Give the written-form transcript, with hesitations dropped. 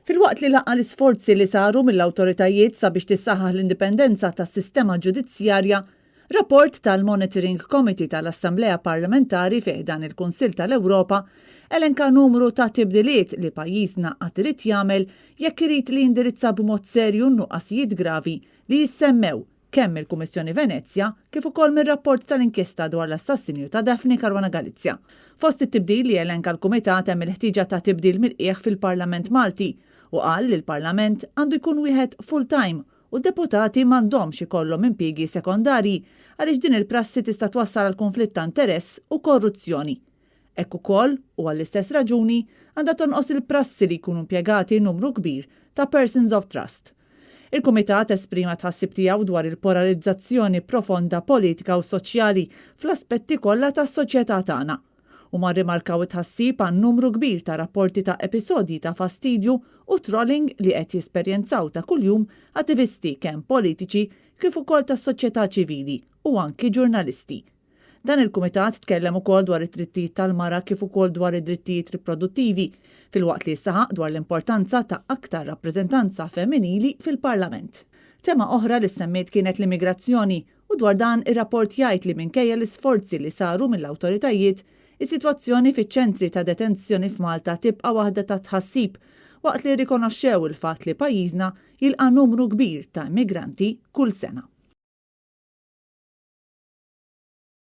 Filwaqt li laqqa l-isforzi li saru mill-awtoritajiet sabiex tissaħħaħ l-indipendenza tas-sistema ġudizzjarja, rapport tal-Monitoring Committee tal-Assemblea Parlamentari fih dan il-Kunsill tal-Ewropa elenka numru ta' tibdiliet li pajjiżna qatt irid jagħmel jekk irid li jindirizza b'mod serju nuqqasijiet gravi li jissemmew kemm il-Kummissjoni Venezja kif ukoll mir-rapport tal-inkjesta dwar l-assassinju ta' Daphne Caruana Galizia. Fost it-tibdil li elenka l-Kumitat hemm il-ħtiġa ta' tibdil mill-qiegħ fil-Parlament Malti u qal li l-Parlament għandu jkun wieħed full-time u d-deputati m'għandhomx ikollhom impjiegi sekondarji għaliex din il-prassi tista' twassal għal konflitt ta' interess u korruzzjoni. Hekk ukoll u għall-istess raġuni għandha tonqos il-prassi li jkunu impjegati numru kbir ta' persons of trust. Il-Kumitat esprima tħassib tiegħu dwar il-polarizzazzjoni profonda politika u soċjali fl-aspetti kollha tas-soċjetà tagħna u ma rrimarkaw it-ħassib għan numru kbir ta' rapporti ta' episodji ta' fastidju u trolling li qed jesperjenzaw ta' kuljum attivisti kemm politiċi kif ukoll tas-soċjetà ċivili u anki ġurnalisti. Dan il-Kumitat tkellem ukoll dwar id-drittijiet tal-mara kif ukoll dwar id-drittijiet riproduttivi filwaqt li saħaq dwar l-importanza ta' aktar rappreżentanza femminili fil-Parlament. Tema oħra li semmiet kienet l-immigrazzjoni u dwar dan ir-rapport jgħid li minkejja l-isforzi li saru mill-awtoritajiet is-sitwazzjoni fiċ-ċentri ta' detenzjoni f'Malta tibqa' waħda ta' tħassib waqt li rikonoxxew il-fatt li pajjiżna jilqa' numru kbir ta' immigranti kull sena.